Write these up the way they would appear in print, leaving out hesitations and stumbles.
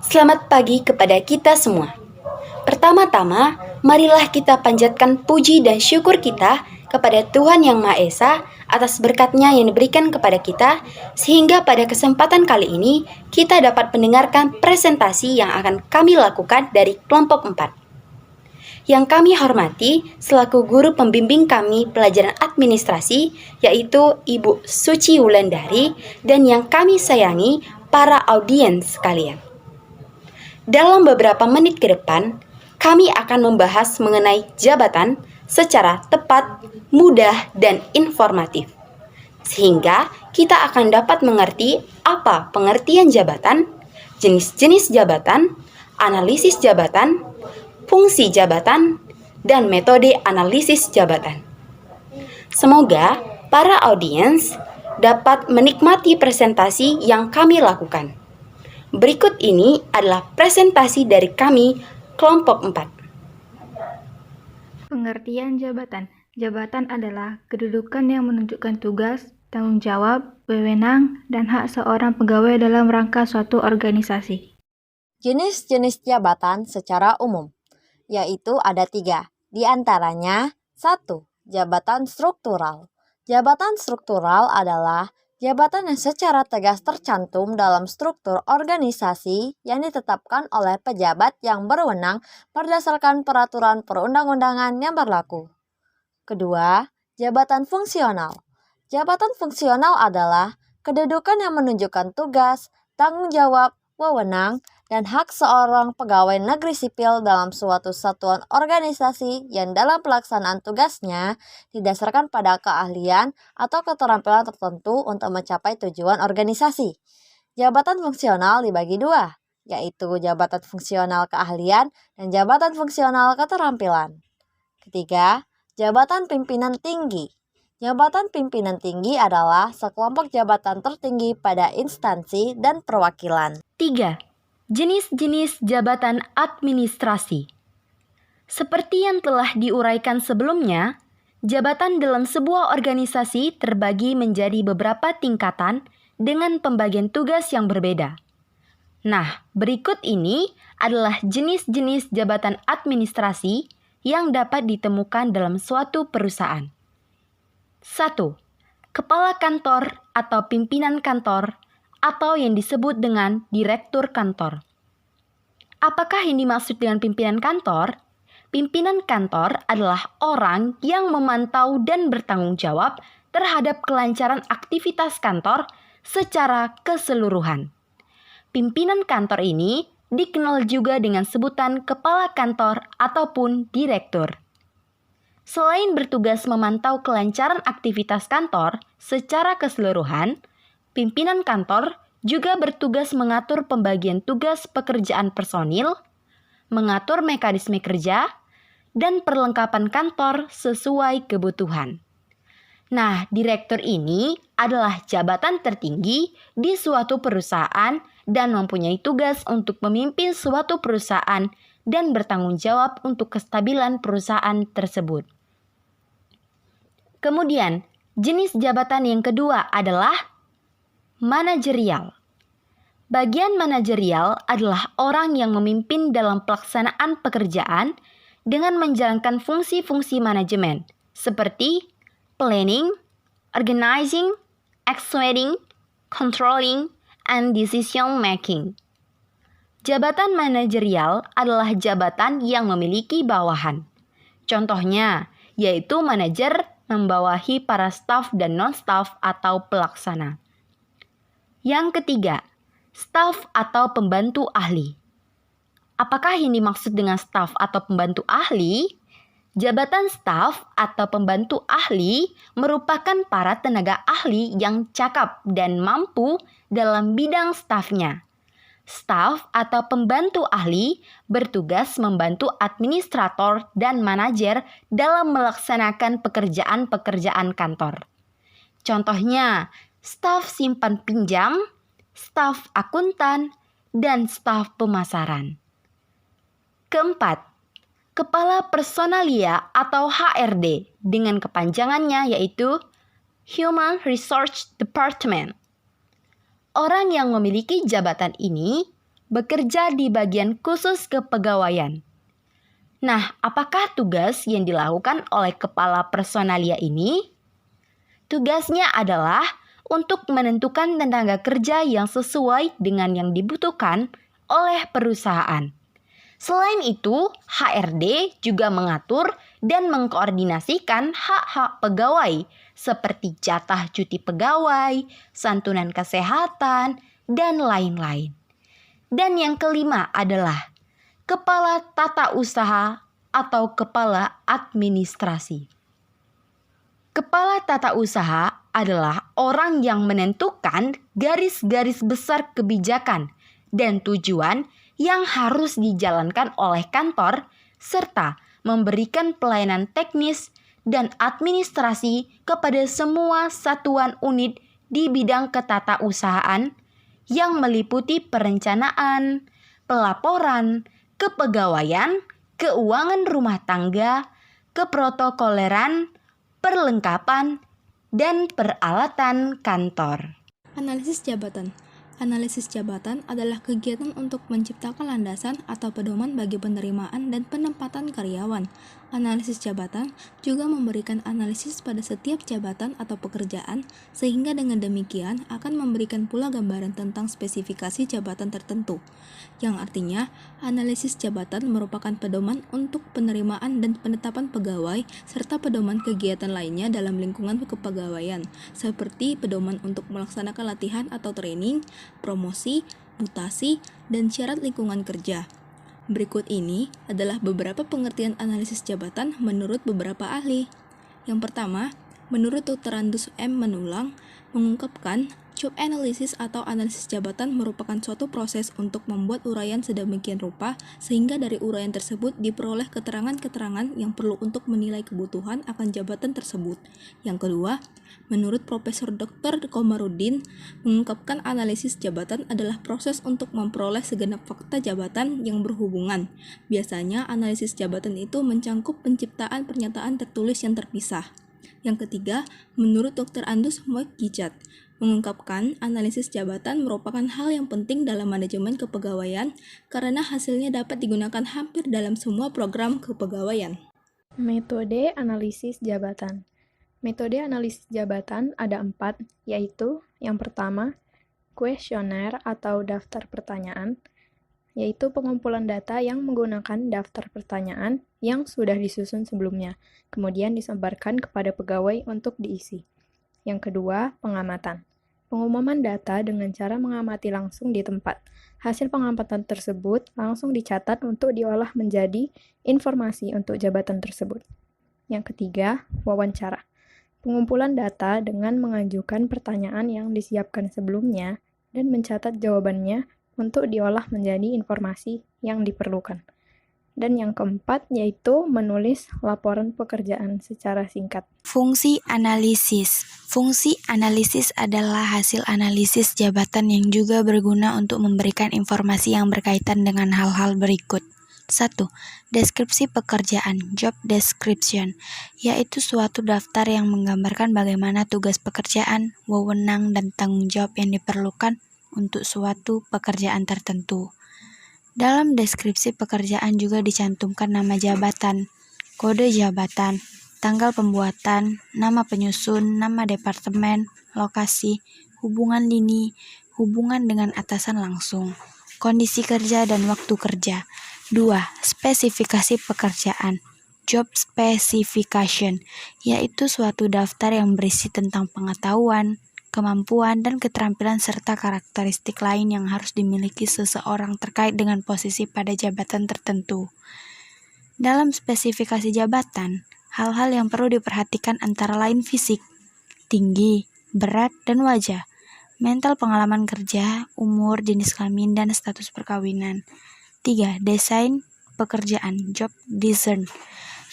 Selamat pagi kepada kita semua. Pertama-tama, marilah kita panjatkan puji dan syukur kita kepada Tuhan Yang Maha Esa atas berkat-Nya yang diberikan kepada kita, sehingga pada kesempatan kali ini kita dapat mendengarkan presentasi yang akan kami lakukan dari kelompok 4. Yang kami hormati selaku guru pembimbing kami pelajaran administrasi, yaitu Ibu Suci Wulandari, dan yang kami sayangi para audiens sekalian. Dalam beberapa menit ke depan, kami akan membahas mengenai jabatan secara tepat, mudah, dan informatif. Sehingga kita akan dapat mengerti apa pengertian jabatan, jenis-jenis jabatan, analisis jabatan, fungsi jabatan, dan metode analisis jabatan. Semoga para audiens dapat menikmati presentasi yang kami lakukan. Berikut ini adalah presentasi dari kami, kelompok 4. Pengertian jabatan. Jabatan adalah kedudukan yang menunjukkan tugas, tanggung jawab, wewenang, dan hak seorang pegawai dalam rangka suatu organisasi. Jenis-jenis jabatan secara umum, yaitu ada 3. Di antaranya, 1. Jabatan struktural. Jabatan struktural adalah jabatan yang secara tegas tercantum dalam struktur organisasi yang ditetapkan oleh pejabat yang berwenang berdasarkan peraturan perundang-undangan yang berlaku. Kedua, jabatan fungsional. Jabatan fungsional adalah kedudukan yang menunjukkan tugas, tanggung jawab, wewenang, dan hak seorang pegawai negeri sipil dalam suatu satuan organisasi yang dalam pelaksanaan tugasnya didasarkan pada keahlian atau keterampilan tertentu untuk mencapai tujuan organisasi. Jabatan fungsional dibagi 2, yaitu jabatan fungsional keahlian dan jabatan fungsional keterampilan. Ketiga, jabatan pimpinan tinggi. Jabatan pimpinan tinggi adalah sekelompok jabatan tertinggi pada instansi dan perwakilan. 3. Jenis-jenis jabatan administrasi. Seperti yang telah diuraikan sebelumnya, jabatan dalam sebuah organisasi terbagi menjadi beberapa tingkatan dengan pembagian tugas yang berbeda. Nah, berikut ini adalah jenis-jenis jabatan administrasi yang dapat ditemukan dalam suatu perusahaan. 1. Kepala kantor atau pimpinan kantor, atau yang disebut dengan direktur kantor. Apakah yang dimaksud dengan pimpinan kantor? Pimpinan kantor adalah orang yang memantau dan bertanggung jawab terhadap kelancaran aktivitas kantor secara keseluruhan. Pimpinan kantor ini dikenal juga dengan sebutan kepala kantor ataupun direktur. Selain bertugas memantau kelancaran aktivitas kantor secara keseluruhan, pimpinan kantor juga bertugas mengatur pembagian tugas pekerjaan personil, mengatur mekanisme kerja, dan perlengkapan kantor sesuai kebutuhan. Nah, direktur ini adalah jabatan tertinggi di suatu perusahaan dan mempunyai tugas untuk memimpin suatu perusahaan dan bertanggung jawab untuk kestabilan perusahaan tersebut. Kemudian, jenis jabatan yang kedua adalah manajerial. Bagian manajerial adalah orang yang memimpin dalam pelaksanaan pekerjaan dengan menjalankan fungsi-fungsi manajemen seperti planning, organizing, executing, controlling, and decision making. Jabatan manajerial adalah jabatan yang memiliki bawahan. Contohnya, yaitu manajer membawahi para staf dan non-staf atau pelaksana. Yang ketiga, staf atau pembantu ahli. Apakah yang dimaksud dengan staf atau pembantu ahli? Jabatan staf atau pembantu ahli merupakan para tenaga ahli yang cakap dan mampu dalam bidang stafnya. Staf atau pembantu ahli bertugas membantu administrator dan manajer dalam melaksanakan pekerjaan-pekerjaan kantor. Contohnya, staf simpan pinjam, staf akuntan, dan staf pemasaran. Keempat, Kepala Personalia atau HRD dengan kepanjangannya yaitu Human Resource Department. Orang yang memiliki jabatan ini bekerja di bagian khusus kepegawaian. Nah, apakah tugas yang dilakukan oleh kepala personalia ini? Tugasnya adalah untuk menentukan tenaga kerja yang sesuai dengan yang dibutuhkan oleh perusahaan. Selain itu, HRD juga mengatur dan mengkoordinasikan hak-hak pegawai seperti jatah cuti pegawai, santunan kesehatan, dan lain-lain. Dan yang kelima adalah kepala tata usaha atau kepala administrasi. Kepala tata usaha adalah orang yang menentukan garis-garis besar kebijakan dan tujuan yang harus dijalankan oleh kantor serta memberikan pelayanan teknis dan administrasi kepada semua satuan unit di bidang ketatausahaan yang meliputi perencanaan, pelaporan, kepegawaian, keuangan rumah tangga, keprotokoleran, perlengkapan, dan peralatan kantor. Analisis jabatan. Analisis jabatan adalah kegiatan untuk menciptakan landasan atau pedoman bagi penerimaan dan penempatan karyawan. Analisis jabatan juga memberikan analisis pada setiap jabatan atau pekerjaan, sehingga dengan demikian akan memberikan pula gambaran tentang spesifikasi jabatan tertentu, yang artinya analisis jabatan merupakan pedoman untuk penerimaan dan penetapan pegawai serta pedoman kegiatan lainnya dalam lingkungan kepegawaian, seperti pedoman untuk melaksanakan latihan atau training, promosi, mutasi, dan syarat lingkungan kerja. Berikut ini adalah beberapa pengertian analisis jabatan menurut beberapa ahli. Yang pertama, menurut Dr. Andus M. Manulang, mengungkapkan job analysis atau analisis jabatan merupakan suatu proses untuk membuat uraian sedemikian rupa sehingga dari uraian tersebut diperoleh keterangan-keterangan yang perlu untuk menilai kebutuhan akan jabatan tersebut. Yang kedua, menurut Profesor Dr. Komarudin, mengungkapkan analisis jabatan adalah proses untuk memperoleh segenap fakta jabatan yang berhubungan. Biasanya analisis jabatan itu mencangkup penciptaan pernyataan tertulis yang terpisah. Yang ketiga, menurut Dr. Andus Moekgichat, mengungkapkan analisis jabatan merupakan hal yang penting dalam manajemen kepegawaian karena hasilnya dapat digunakan hampir dalam semua program kepegawaian. Metode analisis jabatan. Metode analisis jabatan ada 4, yaitu yang pertama, kuesioner atau daftar pertanyaan, yaitu pengumpulan data yang menggunakan daftar pertanyaan yang sudah disusun sebelumnya, kemudian disebarkan kepada pegawai untuk diisi. Yang kedua, pengamatan. Pengumuman data dengan cara mengamati langsung di tempat. Hasil pengamatan tersebut langsung dicatat untuk diolah menjadi informasi untuk jabatan tersebut. Yang ketiga, wawancara. Pengumpulan data dengan mengajukan pertanyaan yang disiapkan sebelumnya dan mencatat jawabannya untuk diolah menjadi informasi yang diperlukan. Dan yang keempat yaitu menulis laporan pekerjaan secara singkat. Fungsi analisis. Fungsi analisis adalah hasil analisis jabatan yang juga berguna untuk memberikan informasi yang berkaitan dengan hal-hal berikut. 1. Deskripsi pekerjaan, job description, yaitu suatu daftar yang menggambarkan bagaimana tugas pekerjaan, wewenang, dan tanggung jawab yang diperlukan untuk suatu pekerjaan tertentu. Dalam deskripsi pekerjaan juga dicantumkan nama jabatan, kode jabatan, tanggal pembuatan, nama penyusun, nama departemen, lokasi, hubungan lini, hubungan dengan atasan langsung, kondisi kerja dan waktu kerja. 2. Spesifikasi pekerjaan, job specification, yaitu suatu daftar yang berisi tentang pengetahuan, kemampuan, dan keterampilan serta karakteristik lain yang harus dimiliki seseorang terkait dengan posisi pada jabatan tertentu. Dalam spesifikasi jabatan, hal-hal yang perlu diperhatikan antara lain fisik, tinggi, berat, dan wajah, mental pengalaman kerja, umur, jenis kelamin, dan status perkawinan. 3. Desain pekerjaan, job design,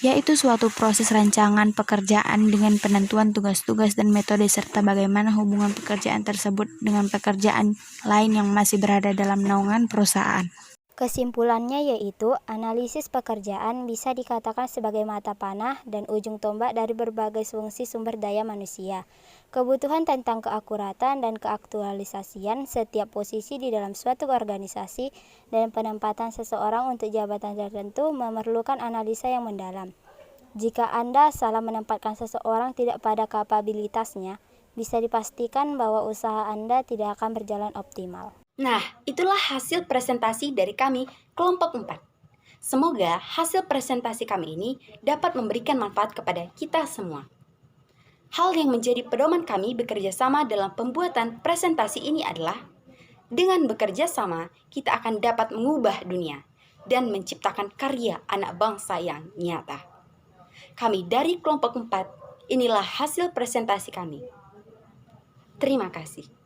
yaitu suatu proses rancangan pekerjaan dengan penentuan tugas-tugas dan metode serta bagaimana hubungan pekerjaan tersebut dengan pekerjaan lain yang masih berada dalam naungan perusahaan. Kesimpulannya yaitu, analisis pekerjaan bisa dikatakan sebagai mata panah dan ujung tombak dari berbagai fungsi sumber daya manusia. Kebutuhan tentang keakuratan dan keaktualisasian setiap posisi di dalam suatu organisasi dan penempatan seseorang untuk jabatan tertentu memerlukan analisa yang mendalam. Jika Anda salah menempatkan seseorang tidak pada kapabilitasnya, bisa dipastikan bahwa usaha Anda tidak akan berjalan optimal. Nah, itulah hasil presentasi dari kami, kelompok 4. Semoga hasil presentasi kami ini dapat memberikan manfaat kepada kita semua. Hal yang menjadi pedoman kami bekerja sama dalam pembuatan presentasi ini adalah, dengan bekerja sama, kita akan dapat mengubah dunia dan menciptakan karya anak bangsa yang nyata. Kami dari kelompok 4, inilah hasil presentasi kami. Terima kasih.